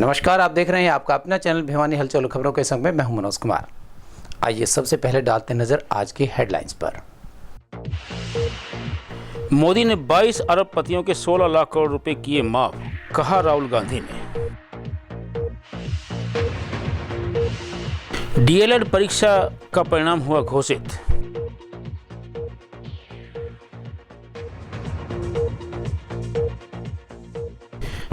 नमस्कार, आप देख रहे हैं आपका अपना चैनल भिवानी हलचल खबरों के संग में मैं हूं मनोज कुमार। आइए सबसे पहले डालते नजर आज की हेडलाइंस पर। मोदी ने 22 अरबपतियों के 16 लाख करोड़ रुपए किए माफ, कहा राहुल गांधी ने। डीएलएड परीक्षा का परिणाम हुआ घोषित।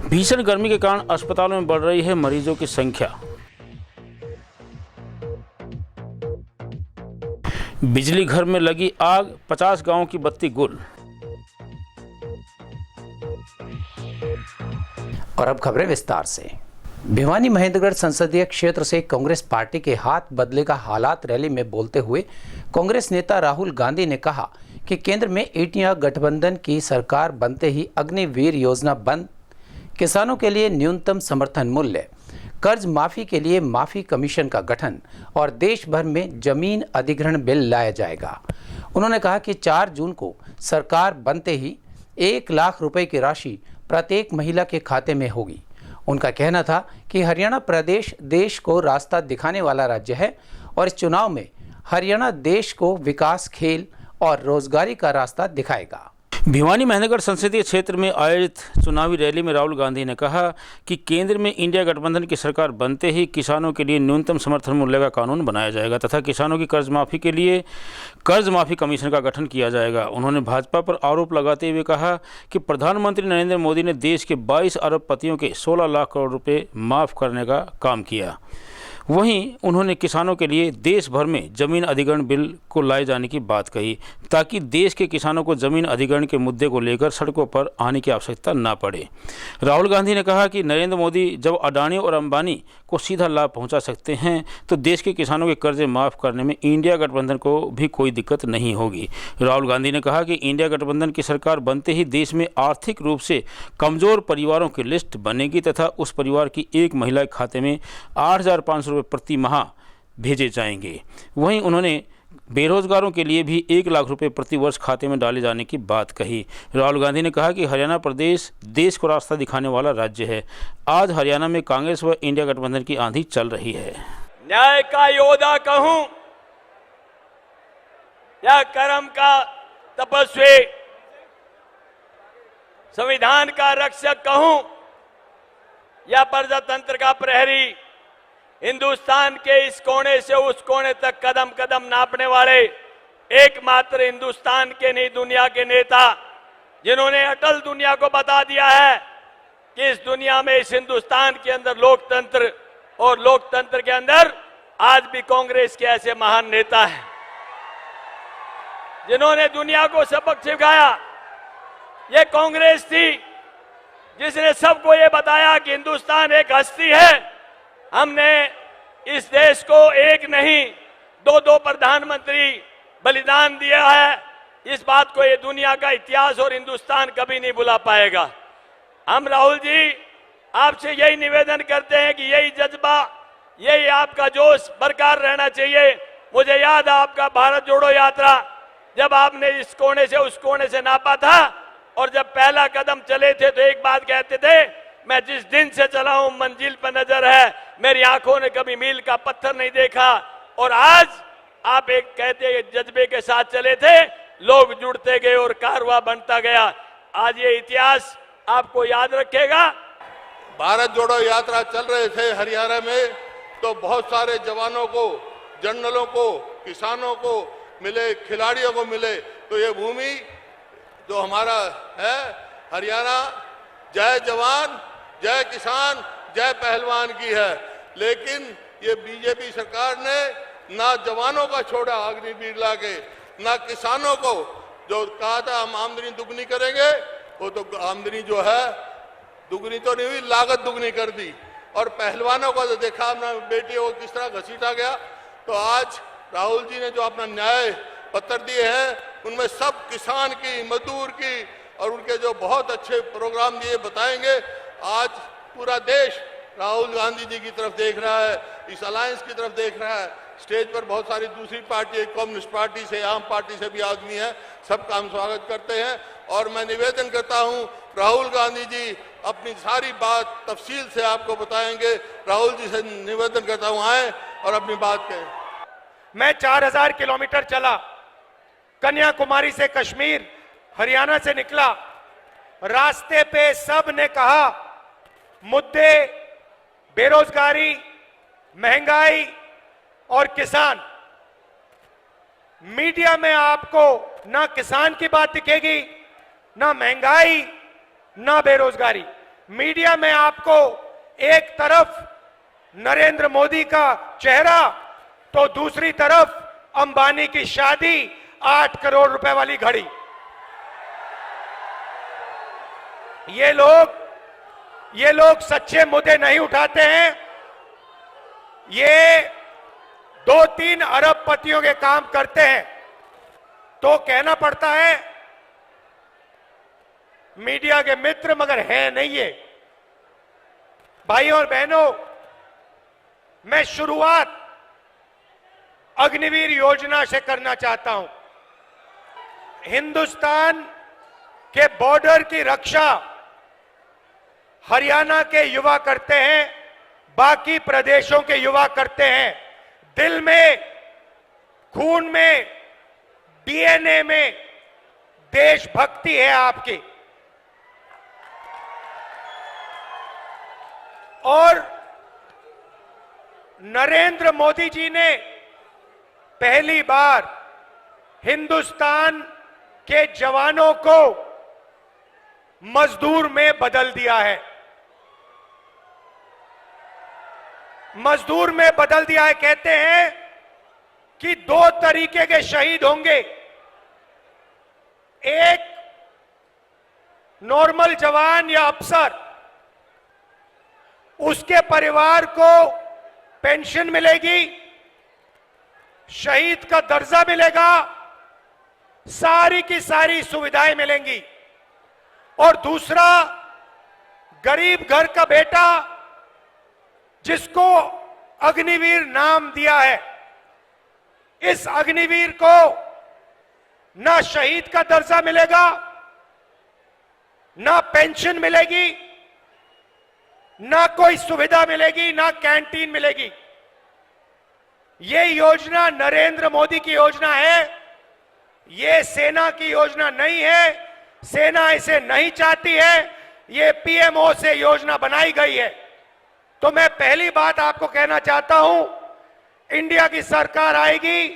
भीषण गर्मी के कारण अस्पतालों में बढ़ रही है मरीजों की संख्या। बिजली घर में लगी आग, 50 गांवों की बत्ती गुल। और अब खबरें विस्तार से। भिवानी महेंद्रगढ़ संसदीय क्षेत्र से कांग्रेस पार्टी के हाथ बदले का हालात रैली में बोलते हुए कांग्रेस नेता राहुल गांधी ने कहा कि केंद्र में इंडिया गठबंधन की सरकार बनते ही अग्निवीर योजना बंद, किसानों के लिए न्यूनतम समर्थन मूल्य, कर्ज माफी के लिए माफी कमीशन का गठन और देश भर में जमीन अधिग्रहण बिल लाया जाएगा। उन्होंने कहा कि 4 जून को सरकार बनते ही 1 लाख रुपए की राशि प्रत्येक महिला के खाते में होगी। उनका कहना था कि हरियाणा प्रदेश देश को रास्ता दिखाने वाला राज्य है और इस चुनाव में हरियाणा देश को विकास, खेल और रोजगारी का रास्ता दिखाएगा। भिवानी महेंद्रगढ़ संसदीय क्षेत्र में आयोजित चुनावी रैली में राहुल गांधी ने कहा कि केंद्र में इंडिया गठबंधन की सरकार बनते ही किसानों के लिए न्यूनतम समर्थन मूल्य का कानून बनाया जाएगा तथा किसानों की कर्ज माफी के लिए कर्ज माफी कमीशन का गठन किया जाएगा। उन्होंने भाजपा पर आरोप लगाते हुए कहा कि प्रधानमंत्री नरेंद्र मोदी ने देश के 22 अरबपतियों के 16 लाख करोड़ रुपये माफ करने का काम किया। वहीं उन्होंने किसानों के लिए देश भर में जमीन अधिग्रहण बिल को लाए जाने की बात कही ताकि देश के किसानों को जमीन अधिग्रहण के मुद्दे को लेकर सड़कों पर आने की आवश्यकता न पड़े। राहुल गांधी ने कहा कि नरेंद्र मोदी जब अडानी और अंबानी को सीधा लाभ पहुंचा सकते हैं तो देश के किसानों के कर्जे माफ़ करने में इंडिया गठबंधन को भी कोई दिक्कत नहीं होगी। राहुल गांधी ने कहा कि इंडिया गठबंधन की सरकार बनते ही देश में आर्थिक रूप से कमज़ोर परिवारों की लिस्ट बनेगी तथा उस परिवार की एक महिला के खाते में 8,500 प्रति माह भेजे जाएंगे। वहीं उन्होंने बेरोजगारों के लिए भी 1 लाख रुपए प्रति वर्ष खाते में डाले जाने की बात कही। राहुल गांधी ने कहा कि हरियाणा प्रदेश देश को रास्ता दिखाने वाला राज्य है। आज हरियाणा में कांग्रेस व इंडिया गठबंधन की आंधी चल रही है। न्याय का योद्धा कहूं या कर्म का तपस्वी, संविधान का रक्षक कहूं या प्रजातंत्र का प्रहरी, हिंदुस्तान के इस कोने से उस कोने तक कदम कदम नापने वाले एकमात्र हिंदुस्तान के नहीं दुनिया के नेता जिन्होंने अटल दुनिया को बता दिया है कि इस दुनिया में, इस हिंदुस्तान के अंदर लोकतंत्र और लोकतंत्र के अंदर आज भी कांग्रेस के ऐसे महान नेता हैं जिन्होंने दुनिया को सबक सिखाया। ये कांग्रेस थी जिसने सबको ये बताया कि हिंदुस्तान एक हस्ती है। हमने इस देश को एक नहीं 2 प्रधानमंत्री बलिदान दिया है। इस बात को ये दुनिया का इतिहास और हिंदुस्तान कभी नहीं भुला पाएगा। हम राहुल जी आपसे यही निवेदन करते हैं कि यही जज्बा, यही आपका जोश बरकरार रहना चाहिए। मुझे याद है आपका भारत जोड़ो यात्रा, जब आपने इस कोने से उस कोने से नापा था और जब पहला कदम चले थे तो एक बात कहते थे, मैं जिस दिन से चला हूं मंजिल पर नजर है, मेरी आंखों ने कभी मील का पत्थर नहीं देखा। और आज आप एक कहते जज्बे के साथ चले थे, लोग जुड़ते गए और कारवां बनता गया। आज ये इतिहास आपको याद रखेगा। भारत जोड़ो यात्रा चल रहे थे हरियाणा में, तो बहुत सारे जवानों को, जनरलों को, किसानों को मिले, खिलाड़ियों को मिले। तो ये भूमि जो हमारा है हरियाणा, जय जवान जय किसान जय पहलवान की है। लेकिन ये बीजेपी सरकार ने ना जवानों का छोड़ा अग्निवीर लाके, ना किसानों को जो कहा था हम आमदनी दुगनी करेंगे, वो तो आमदनी जो है दुगनी तो नहीं हुई, लागत दुगनी कर दी। और पहलवानों को तो देखा अपना बेटियों को किस तरह घसीटा गया। तो आज राहुल जी ने जो अपना न्याय पत्र दिए हैं उनमें सब किसान की, मजदूर की और उनके जो बहुत अच्छे प्रोग्राम दिए बताएंगे। आज पूरा देश राहुल गांधी जी की तरफ देख रहा है, इस अलायंस की तरफ देख रहा है स्टेज पर बहुत सारी दूसरी पार्टी, कम्युनिस्ट पार्टी से, आम पार्टी से भी आदमी हैं, सबका हम स्वागत करते हैं। और मैं निवेदन करता हूं, राहुल गांधी जी अपनी सारी बात तफसील से आपको बताएंगे। राहुल जी से निवेदन करता हूं, आए और अपनी बात कहें। मैं 4000 किलोमीटर चला, कन्याकुमारी से कश्मीर, हरियाणा से निकला। रास्ते पे सब ने कहा मुद्दे बेरोजगारी, महंगाई और किसान। मीडिया में आपको ना किसान की बात दिखेगी, ना महंगाई, ना बेरोजगारी। मीडिया में आपको एक तरफ नरेंद्र मोदी का चेहरा तो दूसरी तरफ अंबानी की शादी, 8 करोड़ रुपए वाली घड़ी। ये लोग सच्चे मुद्दे नहीं उठाते हैं। ये 2-3 अरबपतियों के काम करते हैं। तो कहना पड़ता है मीडिया के मित्र, मगर है नहीं ये। भाइयों और बहनों, मैं शुरुआत अग्निवीर योजना से करना चाहता हूं। हिंदुस्तान के बॉर्डर की रक्षा हरियाणा के युवा करते हैं, बाकी प्रदेशों के युवा करते हैं। दिल में, खून में, डीएनए में देशभक्ति है आपकी। और नरेंद्र मोदी जी ने पहली बार हिंदुस्तान के जवानों को मजदूर में बदल दिया है। मजदूर में बदल दिया है। कहते हैं कि 2 तरीके के शहीद होंगे। एक नॉर्मल जवान या अफसर, उसके परिवार को पेंशन मिलेगी, शहीद का दर्जा मिलेगा, सारी की सारी सुविधाएं मिलेंगी। और दूसरा, गरीब घर का बेटा जिसको अग्निवीर नाम दिया है, इस अग्निवीर को ना शहीद का दर्जा मिलेगा, ना पेंशन मिलेगी, ना कोई सुविधा मिलेगी, ना कैंटीन मिलेगी। ये योजना नरेंद्र मोदी की योजना है, ये सेना की योजना नहीं है। सेना इसे नहीं चाहती है, ये पीएमओ से योजना बनाई गई है। तो मैं पहली बात आपको कहना चाहता हूं, इंडिया की सरकार आएगी,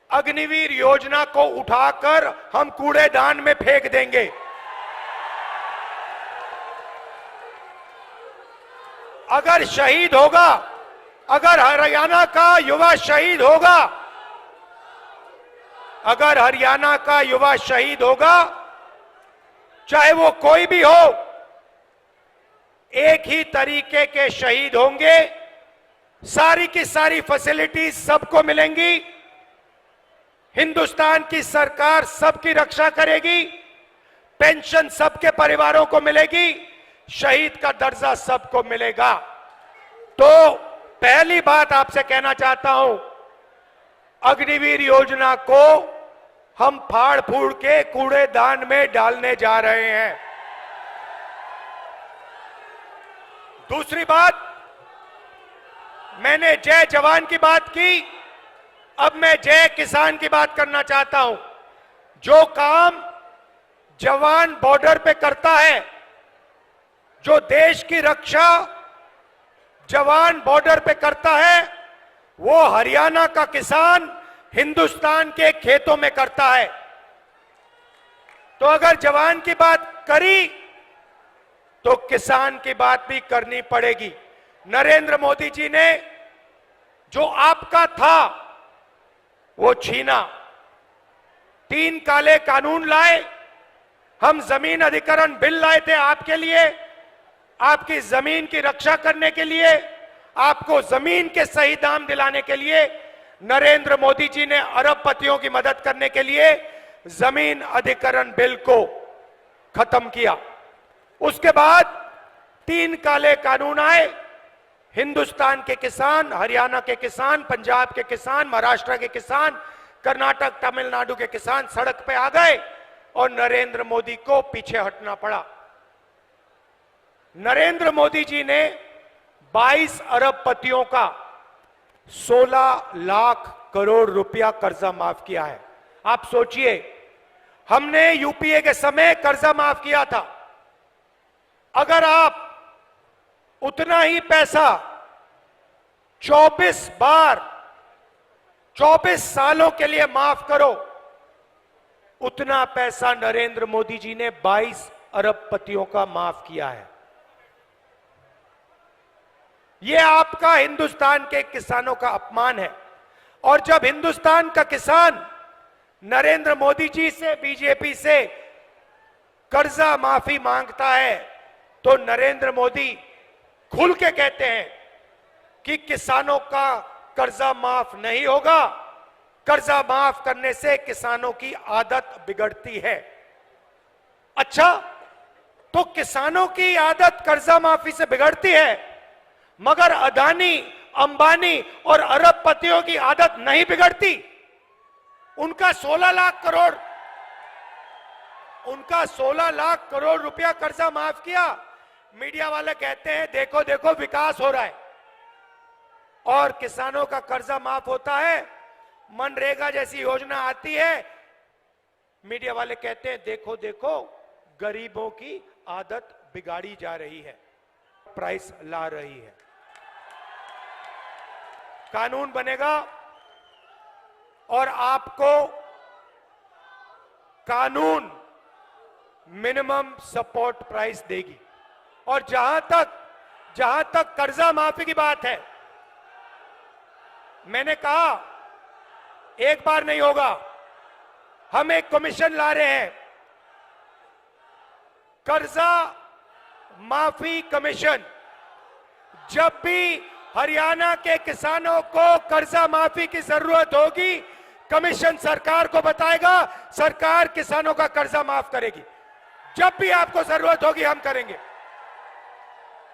अग्निवीर योजना को उठाकर हम कूड़ेदान में फेंक देंगे। अगर शहीद होगा, अगर हरियाणा का युवा शहीद होगा, अगर हरियाणा का युवा शहीद होगा, चाहे वो कोई भी हो, एक ही तरीके के शहीद होंगे। सारी की सारी फैसिलिटीज सबको मिलेंगी। हिंदुस्तान की सरकार सबकी रक्षा करेगी, पेंशन सबके परिवारों को मिलेगी, शहीद का दर्जा सबको मिलेगा। तो पहली बात आपसे कहना चाहता हूं, अग्निवीर योजना को हम फाड़ फूड़ के कूड़ेदान में डालने जा रहे हैं। दूसरी बात, मैंने जय जवान की बात की, अब मैं जय किसान की बात करना चाहता हूं। जो काम जवान बॉर्डर पे करता है, जो देश की रक्षा जवान बॉर्डर पे करता है, वो हरियाणा का किसान हिंदुस्तान के खेतों में करता है। तो अगर जवान की बात करी तो किसान की बात भी करनी पड़ेगी। नरेंद्र मोदी जी ने जो आपका था वो छीना। 3 काले कानून लाए, हम जमीन अधिग्रहण बिल लाए थे आपके लिए, आपकी जमीन की रक्षा करने के लिए, आपको जमीन के सही दाम दिलाने के लिए। नरेंद्र मोदी जी ने अरबपतियों की मदद करने के लिए जमीन अधिग्रहण बिल को खत्म किया। उसके बाद 3 काले कानून आए, हिंदुस्तान के किसान, हरियाणा के किसान, पंजाब के किसान, महाराष्ट्र के किसान, कर्नाटक, तमिलनाडु के किसान सड़क पे आ गए और नरेंद्र मोदी को पीछे हटना पड़ा। नरेंद्र मोदी जी ने 22 अरबपतियों का 16 लाख करोड़ रुपया कर्जा माफ किया है। आप सोचिए, हमने यूपीए के समय कर्जा माफ किया था। अगर आप उतना ही पैसा 24 बार 24 सालों के लिए माफ करो, उतना पैसा नरेंद्र मोदी जी ने 22 अरबपतियों का माफ किया है। यह आपका हिंदुस्तान के किसानों का अपमान है। और जब हिंदुस्तान का किसान नरेंद्र मोदी जी से, बीजेपी से कर्जा माफी मांगता है, तो नरेंद्र मोदी खुल के कहते हैं कि किसानों का कर्जा माफ नहीं होगा, कर्जा माफ करने से किसानों की आदत बिगड़ती है। अच्छा, तो किसानों की आदत कर्जा माफी से बिगड़ती है, मगर अदानी, अंबानी और अरबपतियों की आदत नहीं बिगड़ती। उनका 16 लाख करोड़ रुपया कर्जा माफ किया। मीडिया वाले कहते हैं देखो देखो विकास हो रहा है, और किसानों का कर्जा माफ होता है। मनरेगा जैसी योजना आती है, मीडिया वाले कहते हैं देखो देखो गरीबों की आदत बिगाड़ी जा रही है, प्राइस ला रही है। कानून बनेगा और आपको कानून मिनिमम सपोर्ट प्राइस देगी। और जहां तक कर्जा माफी की बात है, मैंने कहा एक बार नहीं होगा, हम एक कमीशन ला रहे हैं, कर्जा माफी कमीशन। जब भी हरियाणा के किसानों को कर्जा माफी की जरूरत होगी, कमीशन सरकार को बताएगा, सरकार किसानों का कर्जा माफ करेगी। जब भी आपको जरूरत होगी हम करेंगे।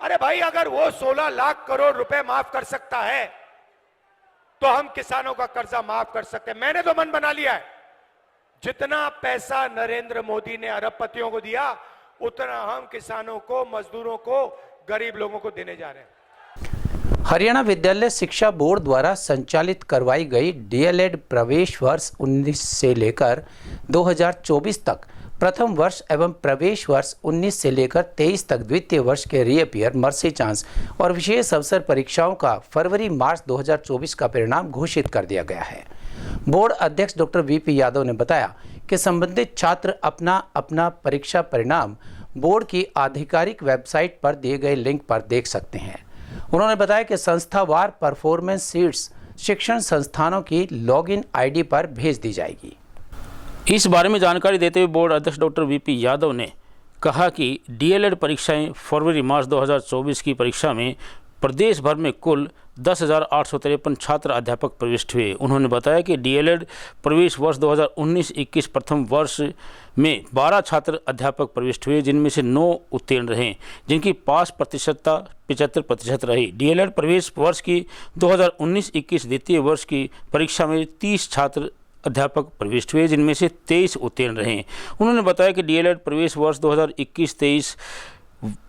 अरे भाई, अगर वो 16 लाख करोड़ रुपए माफ कर सकता है, तो हम किसानों का कर्जा माफ कर सकते हैं। मैंने तो मन बना लिया है, जितना पैसा नरेंद्र मोदी ने अरबपतियों को दिया, उतना हम किसानों को, मजदूरों को, गरीब लोगों को देने जा रहे हैं। हरियाणा विद्यालय शिक्षा बोर्ड द्वारा संचालित करवाई गई डीएलएड प्रवेश वर्ष 19 से लेकर 2024 तक प्रथम वर्ष एवं प्रवेश वर्ष 19 से लेकर 23 तक द्वितीय वर्ष के रीअपियर, मर्सी चांस और विशेष अवसर परीक्षाओं का फरवरी-मार्च 2024 का परिणाम घोषित कर दिया गया है। बोर्ड अध्यक्ष डॉक्टर वीपी यादव ने बताया कि संबंधित छात्र अपना परीक्षा परिणाम बोर्ड की आधिकारिक वेबसाइट पर दिए गए लिंक पर देख सकते हैं। उन्होंने बताया कि संस्थावार परफॉर्मेंस शीट्स शिक्षण संस्थानों की लॉगिन आईडी पर भेज दी जाएगी। इस बारे में जानकारी देते हुए बोर्ड अध्यक्ष डॉक्टर वीपी यादव ने कहा कि डीएलएड परीक्षाएं फरवरी-मार्च 2024 की परीक्षा में प्रदेश भर में कुल 10,853 छात्र अध्यापक प्रविष्ट हुए। उन्होंने बताया कि डीएलएड प्रवेश वर्ष 2019-21 प्रथम वर्ष में 12 छात्र अध्यापक प्रविष्ट हुए, जिनमें से 9 उत्तीर्ण रहे, जिनकी पास प्रतिशतता 75% रही। डीएलएड प्रवेश वर्ष की 2019-21 द्वितीय वर्ष की परीक्षा में 30 छात्र अध्यापक प्रविष्ट हुए, जिनमें से 23 उत्तीर्ण रहे। उन्होंने बताया कि डीएलएड प्रवेश वर्ष 2021-23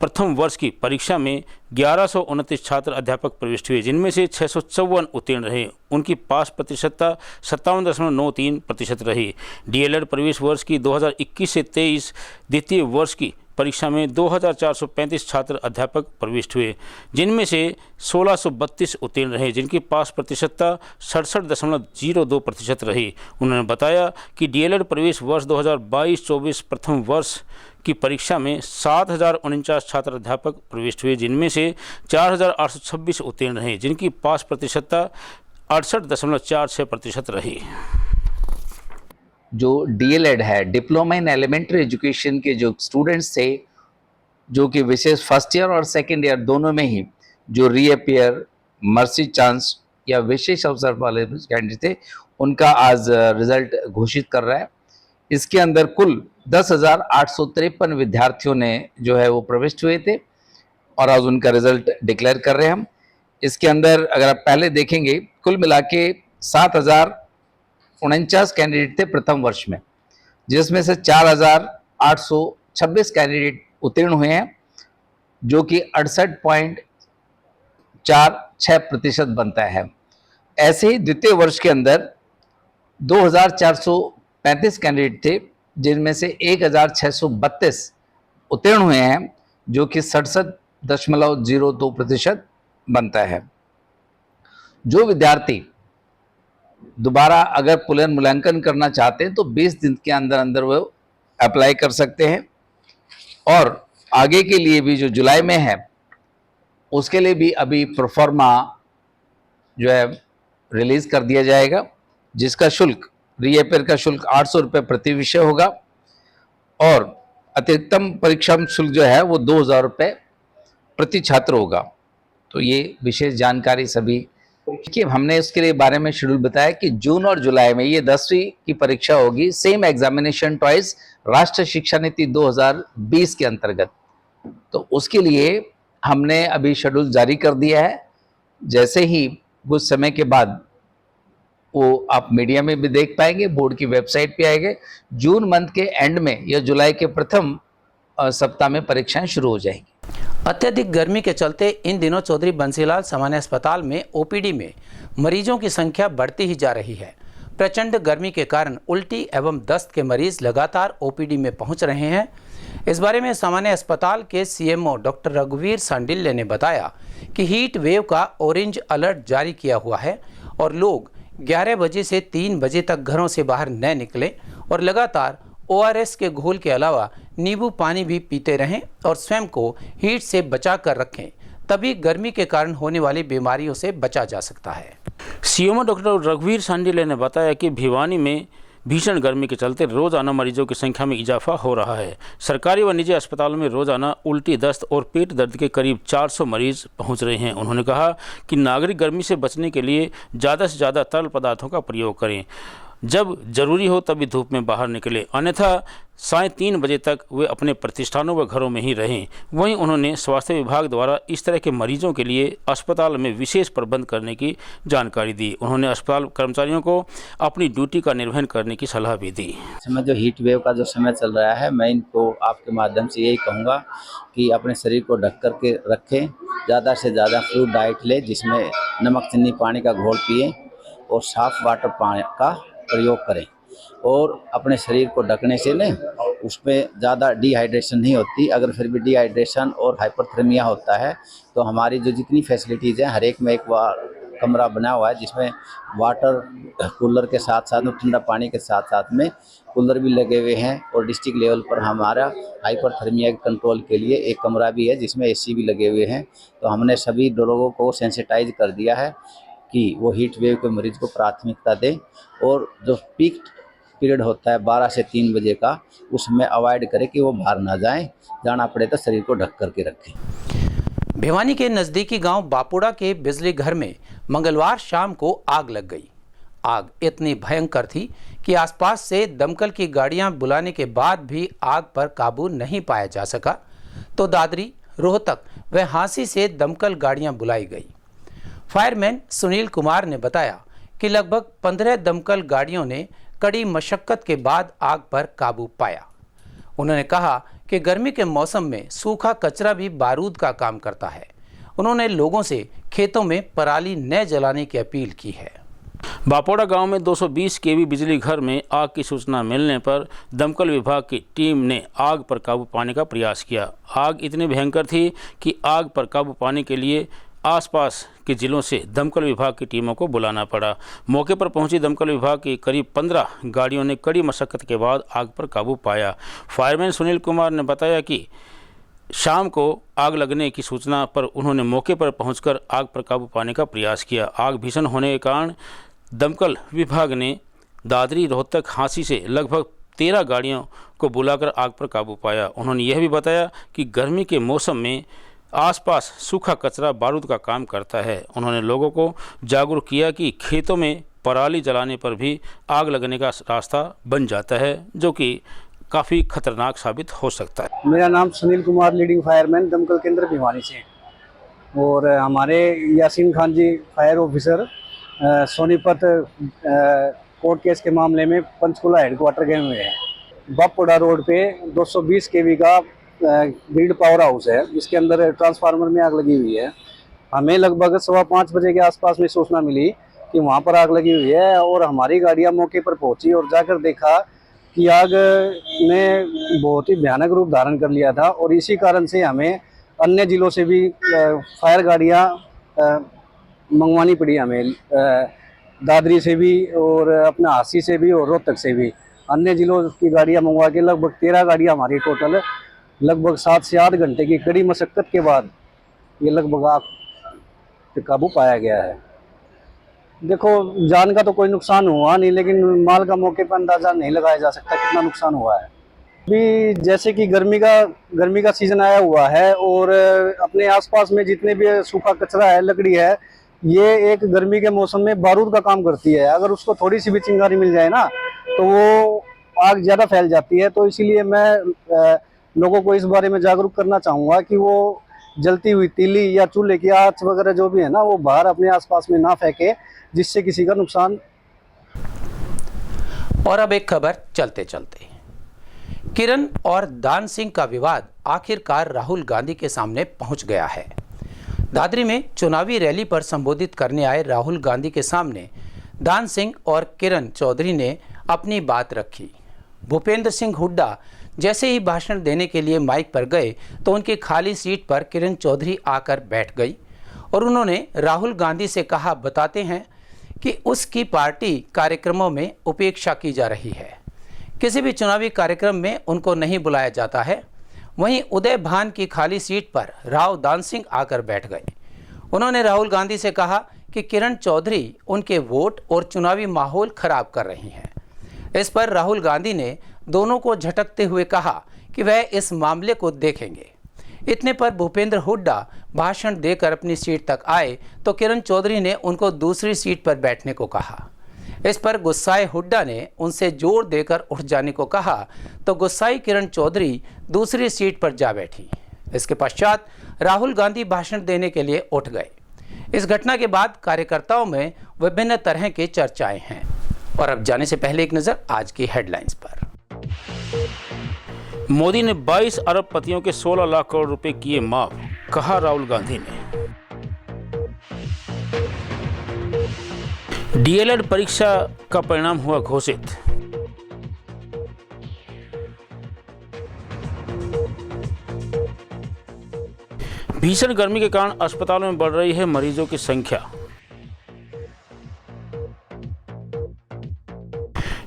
प्रथम वर्ष की परीक्षा में 1129 छात्र अध्यापक प्रविष्ट हुए, जिनमें से 654 उत्तीर्ण रहे। उनकी पास प्रतिशतता 57.93% रही। डीएलएड प्रवेश वर्ष की 2021 से 23 द्वितीय वर्ष की परीक्षा में 2435 छात्र अध्यापक प्रविष्ट हुए, जिनमें से 1632 उत्तीर्ण रहे, जिनकी पास प्रतिशतता 67.02% रही। उन्होंने बताया कि डीएलएड प्रवेश वर्ष 2022-24 प्रथम वर्ष की परीक्षा में 7,049 छात्र अध्यापक प्रविष्ट हुए, जिनमें से 4,826 उत्तीर्ण रहे, जिनकी पास प्रतिशतता 68.46% रही। जो डीएलएड है, डिप्लोमा इन एलिमेंट्री एजुकेशन के जो स्टूडेंट्स थे, जो कि विशेष फर्स्ट ईयर और सेकेंड ईयर दोनों में ही जो रीअपियर, मर्सी चांस या विशेष अवसर वाले कैंडिडेट थे, उनका आज रिजल्ट घोषित कर रहा है। इसके अंदर कुल 10,853 विद्यार्थियों ने जो है वो प्रविष्ट हुए थे और आज उनका रिजल्ट डिक्लेयर कर रहे हैं हम। इसके अंदर अगर आप पहले देखेंगे कुल मिला के 7,049 कैंडिडेट थे प्रथम वर्ष में, जिसमें से 4,826 कैंडिडेट उत्तीर्ण हुए हैं, जो कि 68.46% बनता है। ऐसे ही द्वितीय वर्ष के अंदर 2,435 कैंडिडेट थे, जिनमें से 1,632 उत्तीर्ण हुए हैं, जो कि 67.02% बनता है। जो विद्यार्थी दोबारा अगर पुनर्मूल्यांकन करना चाहते हैं तो 20 दिन के अंदर अंदर वो अप्लाई कर सकते हैं, और आगे के लिए भी जो जुलाई में है उसके लिए भी अभी प्रोफॉर्मा जो है रिलीज कर दिया जाएगा, जिसका शुल्क रीअपियर का शुल्क 800 रुपये प्रति विषय होगा, और अतिरिक्तम परीक्षा शुल्क जो है वो 2,000 रुपये प्रति छात्र होगा। तो ये विशेष जानकारी सभी कि हमने इसके लिए बारे में शेड्यूल बताया कि जून और जुलाई में ये 10वीं की परीक्षा होगी, सेम एग्जामिनेशन ट्वाइस राष्ट्रीय शिक्षा नीति 2020 के अंतर्गत। तो उसके लिए हमने अभी शेड्यूल जारी कर दिया है। जैसे ही कुछ समय के बाद वो आप मीडिया में भी देख पाएंगे, बोर्ड की वेबसाइट पे आएंगे। जून मंथ के एंड में या जुलाई के प्रथम सप्ताह में परीक्षाएं शुरू हो जाएंगी। अत्यधिक गर्मी के चलते इन दिनों चौधरी बंसीलाल सामान्य अस्पताल में ओपीडी में मरीजों की संख्या बढ़ती ही जा रही है। प्रचंड गर्मी के कारण उल्टी एवं दस्त के मरीज लगातार ओपीडी में पहुंच रहे हैं। इस बारे में सामान्य अस्पताल के सीएमओ डॉक्टर रघुवीर सांडिल्य ने बताया कि हीट वेव का ऑरेंज अलर्ट जारी किया हुआ है और लोग 11 बजे से 3 बजे तक घरों से बाहर न निकलें और लगातार ORS के घोल के अलावा नींबू पानी भी पीते रहें और स्वयं को हीट से बचा कर रखें, तभी गर्मी के कारण होने वाली बीमारियों से बचा जा सकता है। सीएमओ डॉक्टर रघुवीर सांडिल्य ने बताया कि भिवानी में भीषण गर्मी के चलते रोजाना मरीजों की संख्या में इजाफा हो रहा है। सरकारी व निजी अस्पतालों में रोजाना उल्टी, दस्त और पेट दर्द के करीब 400 मरीज पहुंच रहे हैं। उन्होंने कहा कि नागरिक गर्मी से बचने के लिए ज़्यादा से ज़्यादा तरल पदार्थों का प्रयोग करें, जब जरूरी हो तभी धूप में बाहर निकले, अन्यथा 3:30 बजे तक वे अपने प्रतिष्ठानों व घरों में ही रहें। वहीं उन्होंने स्वास्थ्य विभाग द्वारा इस तरह के मरीजों के लिए अस्पताल में विशेष प्रबंध करने की जानकारी दी। उन्होंने अस्पताल कर्मचारियों को अपनी ड्यूटी का निर्वहन करने की सलाह भी दी। समय जो हीट वेव का जो समय चल रहा है, मैं इनको आपके माध्यम से यही कहूँगा कि अपने शरीर को ढक कर के रखें, ज़्यादा से ज़्यादा फ्रूट डाइट लें, जिसमें नमक, चीनी, पानी का घोल पिएँ और साफ़ वाटर पानी का प्रयोग करें। और अपने शरीर को ढकने से न उसमें ज़्यादा डिहाइड्रेशन नहीं होती। अगर फिर भी डिहाइड्रेशन और हाइपरथर्मिया होता है तो हमारी जो जितनी फैसिलिटीज़ हैं, हर एक में एक कमरा बना हुआ है, जिसमें वाटर कूलर के साथ साथ में ठंडा पानी के साथ साथ में कूलर भी लगे हुए हैं, और डिस्ट्रिक्ट लेवल पर हमारा हाइपरथर्मिया के कंट्रोल के लिए एक कमरा भी है जिसमें AC भी लगे हुए हैं। तो हमने सभी लोगों को सेंसिटाइज कर दिया है कि वो हीट वेव के मरीज को प्राथमिकता दें, और जो पीक पीरियड होता है 12 से 3 बजे का, उसमें अवॉइड करें कि वो बाहर ना जाएं, जाना पड़े तो शरीर को ढक करके रखें। भिवानी के नज़दीकी गांव बापुड़ा के बिजली घर में मंगलवार शाम को आग लग गई। आग इतनी भयंकर थी कि आसपास से दमकल की गाड़ियां बुलाने के बाद भी आग पर काबू नहीं पाया जा सका, तो दादरी, रोहतक व हांसी से दमकल गाड़ियां बुलाई गई। फायरमैन सुनील कुमार ने बताया कि लगभग 15 दमकल गाड़ियों ने कड़ी मशक्कत के बाद आग पर काबू पाया। उन्होंने कहा कि गर्मी के मौसम में सूखा कचरा भी बारूद का काम करता है। उन्होंने लोगों से खेतों में पराली न जलाने की अपील की है। बापोड़ा गांव में 220 kV बिजली घर में आग की सूचना मिलने पर दमकल विभाग की टीम ने आग पर काबू पाने का प्रयास किया। आग इतनी भयंकर थी कि आग पर काबू पाने के लिए आसपास के जिलों से दमकल विभाग की टीमों को बुलाना पड़ा। मौके पर पहुंची दमकल विभाग की करीब 15 गाड़ियों ने कड़ी मशक्कत के बाद आग पर काबू पाया। फायरमैन सुनील कुमार ने बताया कि शाम को आग लगने की सूचना पर उन्होंने मौके पर पहुंचकर आग पर काबू पाने का प्रयास किया। आग भीषण होने के कारण दमकल विभाग ने दादरी, रोहतक, हांसी से लगभग 13 गाड़ियों को बुलाकर आग पर काबू पाया। उन्होंने यह भी बताया कि गर्मी के मौसम में आसपास सूखा कचरा बारूद का काम करता है। उन्होंने लोगों को जागरूक किया कि खेतों में पराली जलाने पर भी आग लगने का रास्ता बन जाता है, जो कि काफ़ी खतरनाक साबित हो सकता है। मेरा नाम सुनील कुमार, लीडिंग फायरमैन, दमकल केंद्र भिवानी से। और हमारे Yasin Khan ji fire officer Sonipat court case के मामले में पंचकुला हेडक्वार्टर गए हुए हैं। बापोड़ा रोड पे 220 केवी का ग्रिड पावर हाउस है, जिसके अंदर ट्रांसफार्मर में आग लगी हुई है। हमें लगभग 5:15 बजे के आसपास में सूचना मिली कि वहाँ पर आग लगी हुई है और हमारी गाड़ियाँ मौके पर पहुँची और जाकर देखा कि आग ने बहुत ही भयानक रूप धारण कर लिया था और इसी कारण से हमें अन्य जिलों से भी फायर गाड़ियाँ मंगवानी पड़ी। हमें दादरी से भी और अपना हांसी से भी और रोहतक से भी अन्य जिलों की गाड़ियाँ मंगवा के लगभग 13 गाड़ियाँ हमारी टोटल लगभग 7 से 8 घंटे की कड़ी मशक्कत के बाद ये लगभग आग पे काबू पाया गया है। देखो, जान का तो कोई नुकसान हुआ नहीं, लेकिन माल का मौके पर अंदाजा नहीं लगाया जा सकता कितना नुकसान हुआ है। अभी जैसे कि गर्मी का सीजन आया हुआ है और अपने आसपास में जितने भी सूखा कचरा है, लकड़ी है, ये एक गर्मी के मौसम में बारूद का काम करती है। अगर उसको थोड़ी सी भी चिंगारी मिल जाए ना तो वो आग ज़्यादा फैल जाती है। तो इसीलिए मैं लोगों को इस बारे में जागरूक करना चाहूँगा कि वो जलती हुई तीली या चूल्हे की आंच वगैरह जो भी है ना, वो बाहर अपने आसपास में ना फेंके, जिससे किसी का नुकसान। और अब एक खबर चलते चलते, किरण और दान सिंह का विवाद आखिरकार राहुल गांधी के सामने पहुंच गया है। दादरी में चुनावी रैली पर संबोधित करने आए राहुल गांधी के सामने दान सिंह और किरण चौधरी ने अपनी बात रखी। भूपेंद्र सिंह हुड्डा जैसे ही भाषण देने के लिए माइक पर गए तो उनकी खाली सीट पर किरण चौधरी आकर बैठ गई और उन्होंने राहुल गांधी से कहा, बताते हैं कि उसकी पार्टी कार्यक्रमों में उपेक्षा की जा रही है, किसी भी चुनावी कार्यक्रम में उनको नहीं बुलाया जाता है। वहीं उदय भान की खाली सीट पर राव दान सिंह आकर बैठ गए। उन्होंने राहुल गांधी से कहा कि किरण चौधरी उनके वोट और चुनावी माहौल खराब कर रही हैं। इस पर राहुल गांधी ने दोनों को झटकते हुए कहा कि वह इस मामले को देखेंगे। इतने पर भूपेंद्र हुड्डा भाषण देकर अपनी सीट तक आए तो किरण चौधरी ने उनको दूसरी सीट पर बैठने को कहा। इस पर गुस्साए हुड्डा ने उनसे जोर देकर उठ जाने को कहा तो गुस्साई किरण चौधरी दूसरी सीट पर जा बैठी। इसके पश्चात राहुल गांधी भाषण देने के लिए उठ गए। इस घटना के बाद कार्यकर्ताओं में विभिन्न तरह की चर्चाएं हैं। और अब जाने से पहले एक नजर आज की हेडलाइंस पर। मोदी ने 22 अरब पतियों के 16 लाख करोड़ रुपए किए माफ, कहा राहुल गांधी ने। डीएलएड परीक्षा का परिणाम हुआ घोषित। भीषण गर्मी के कारण अस्पतालों में बढ़ रही है मरीजों की संख्या।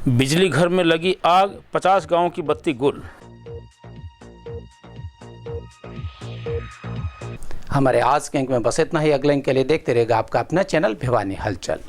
बिजली घर में लगी आग, 50 गांवों की बत्ती गुल। हमारे आज के अंक में बस इतना ही। अगले अंक के लिए देखते रहेगा आपका अपना चैनल भिवानी हलचल।